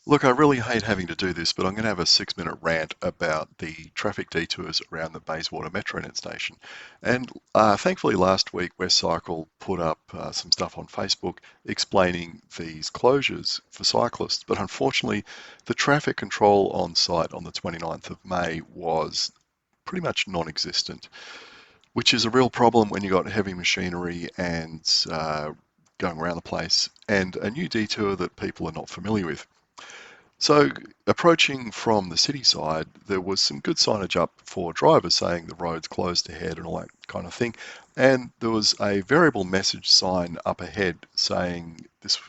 Look, I really hate having to do this, but I'm going to have a 6-minute rant about the traffic detours around the Bayswater Metronet station. And thankfully, last week, WestCycle put up some stuff on Facebook explaining these closures for cyclists. But unfortunately, the traffic control on site on the 29th of May was pretty much non-existent, which is a real problem when you've got heavy machinery and going around the place and a new detour that people are not familiar with. So, approaching from the city side, there was some good signage up for drivers saying the road's closed ahead and all that kind of thing. And there was a variable message sign up ahead saying this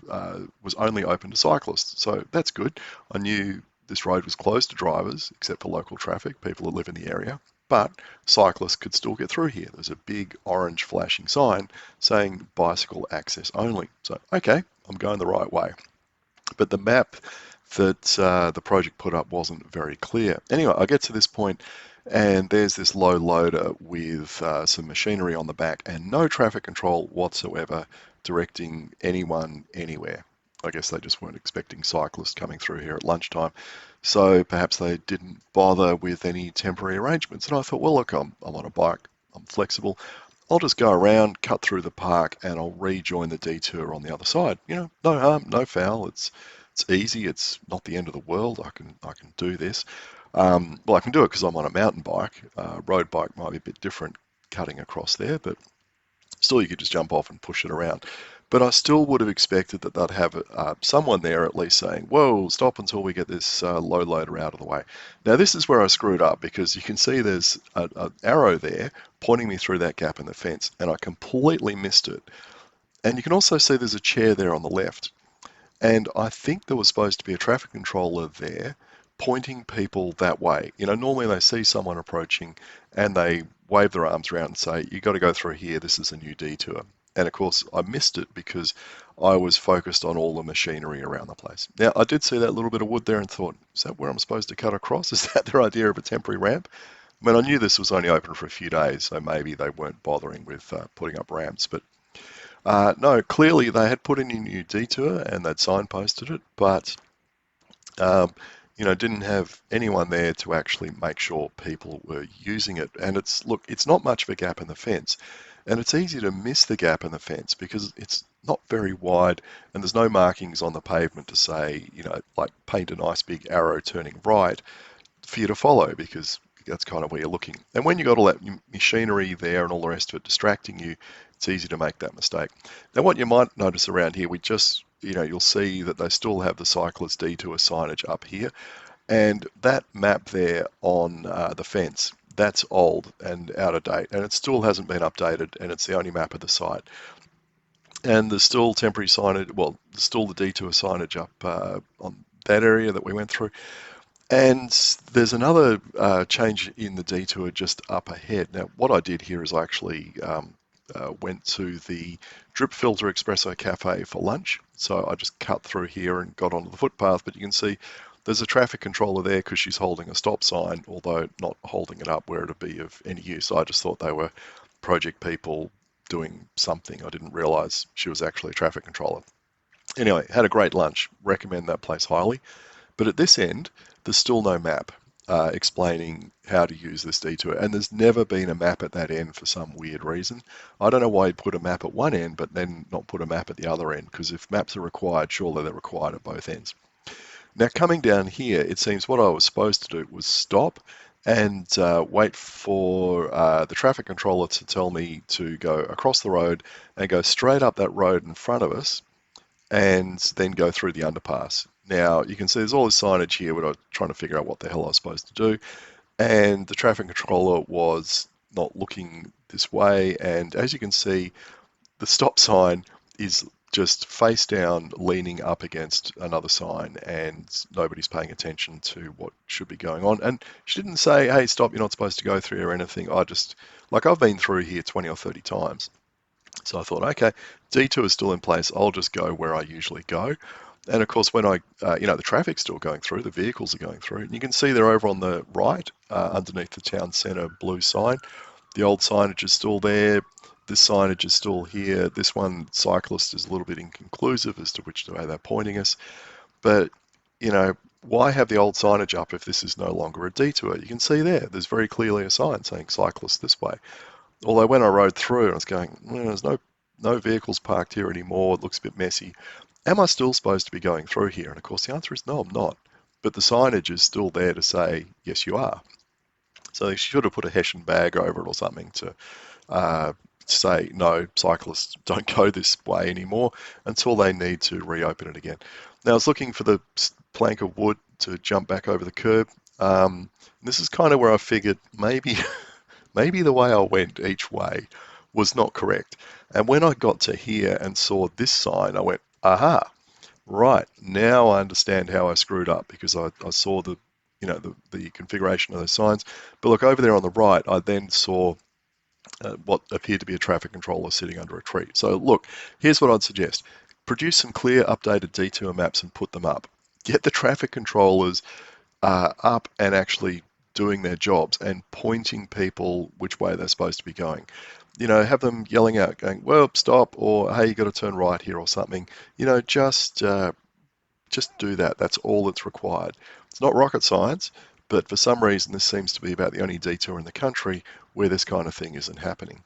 was only open to cyclists. So that's good. I knew this road was closed to drivers, except for local traffic, people who live in the area. But cyclists could still get through here. There's a big orange flashing sign saying bicycle access only. So, okay, I'm going the right way. But the map that the project put up wasn't very clear. Anyway, I get to this point and there's this low loader with some machinery on the back and no traffic control whatsoever directing anyone anywhere. I guess they just weren't expecting cyclists coming through here at lunchtime. So perhaps they didn't bother with any temporary arrangements. And I thought, well, look, I'm on a bike, I'm flexible. I'll just go around, cut through the park, and I'll rejoin the detour on the other side. No harm, no foul. It's easy. It's not the end of the world. I can do this. Well, I can do it because I'm on a mountain bike. Road bike might be a bit different cutting across there, but still you could just jump off and push it around. But I still would have expected that they'd have someone there at least saying, whoa, stop until we get this low loader out of the way. Now, this is where I screwed up because you can see there's an arrow there pointing me through that gap in the fence, and I completely missed it. And you can also see there's a chair there on the left. And I think there was supposed to be a traffic controller there pointing people that way. Normally they see someone approaching and they wave their arms around and say, you got to go through here, this is a new detour. And of course, I missed it because I was focused on all the machinery around the place. Now, I did see that little bit of wood there and thought, is that where I'm supposed to cut across? Is that their idea of a temporary ramp? I mean, I knew this was only open for a few days, so maybe they weren't bothering with putting up ramps, but no, clearly they had put in a new detour and they'd signposted it, but um, didn't have anyone there to actually make sure people were using it. And it's not much of a gap in the fence, and it's easy to miss the gap in the fence because it's not very wide, and there's no markings on the pavement to say, like paint a nice big arrow turning right for you to follow because that's kind of where you're looking. And when you've got all that machinery there and all the rest of it distracting you, it's easy to make that mistake. Now, what you might notice around here, you'll see that they still have the cyclist detour signage up here. And that map there on the fence, that's old and out of date, and it still hasn't been updated, and it's the only map of the site. And there's still temporary signage, well, there's still the detour signage up on that area that we went through. And there's another change in the detour just up ahead. Now, what I did here is I actually went to the Drip Filter Espresso Cafe for lunch. So I just cut through here and got onto the footpath, but you can see there's a traffic controller there because she's holding a stop sign, although not holding it up where it'd be of any use. I just thought they were project people doing something. I didn't realize she was actually a traffic controller. Anyway, had a great lunch. Recommend that place highly. But at this end, there's still no map explaining how to use this detour. And there's never been a map at that end for some weird reason. I don't know why you'd put a map at one end, but then not put a map at the other end, because if maps are required, surely they're required at both ends. Now, coming down here, it seems what I was supposed to do was stop and wait for the traffic controller to tell me to go across the road and go straight up that road in front of us and then go through the underpass. Now, you can see there's all this signage here, but I was trying to figure out what the hell I was supposed to do. And the traffic controller was not looking this way. And as you can see, the stop sign is just face down, leaning up against another sign, and nobody's paying attention to what should be going on. And she didn't say, hey, stop, you're not supposed to go through or anything. I've been through here 20 or 30 times. So I thought, okay, detour is still in place. I'll just go where I usually go. And of course, when the traffic's still going through, the vehicles are going through. And you can see they're over on the right, underneath the town centre blue sign. The old signage is still there. This signage is still here. This one, cyclist, is a little bit inconclusive as to which way they're pointing us. But you know, why have the old signage up if this is no longer a detour? You can see there's very clearly a sign saying cyclists this way. Although when I rode through, I was going, there's no vehicles parked here anymore. It looks a bit messy. Am I still supposed to be going through here? And of course, the answer is no, I'm not. But the signage is still there to say, yes, you are. So they should have put a Hessian bag over it or something to say, no, cyclists don't go this way anymore until they need to reopen it again. Now, I was looking for the plank of wood to jump back over the curb. This is kind of where I figured maybe the way I went each way was not correct. And when I got to here and saw this sign, I went, aha, right, now I understand how I screwed up because I saw the configuration of those signs. But look, over there on the right, I then saw what appeared to be a traffic controller sitting under a tree. So look, here's what I'd suggest. Produce some clear updated detour maps and put them up. Get the traffic controllers up and actually doing their jobs and pointing people which way they're supposed to be going. Have them yelling out, going, well, stop, or hey, you got to turn right here or something. Just do that. That's all that's required. It's not rocket science, but for some reason this seems to be about the only detour in the country where this kind of thing isn't happening.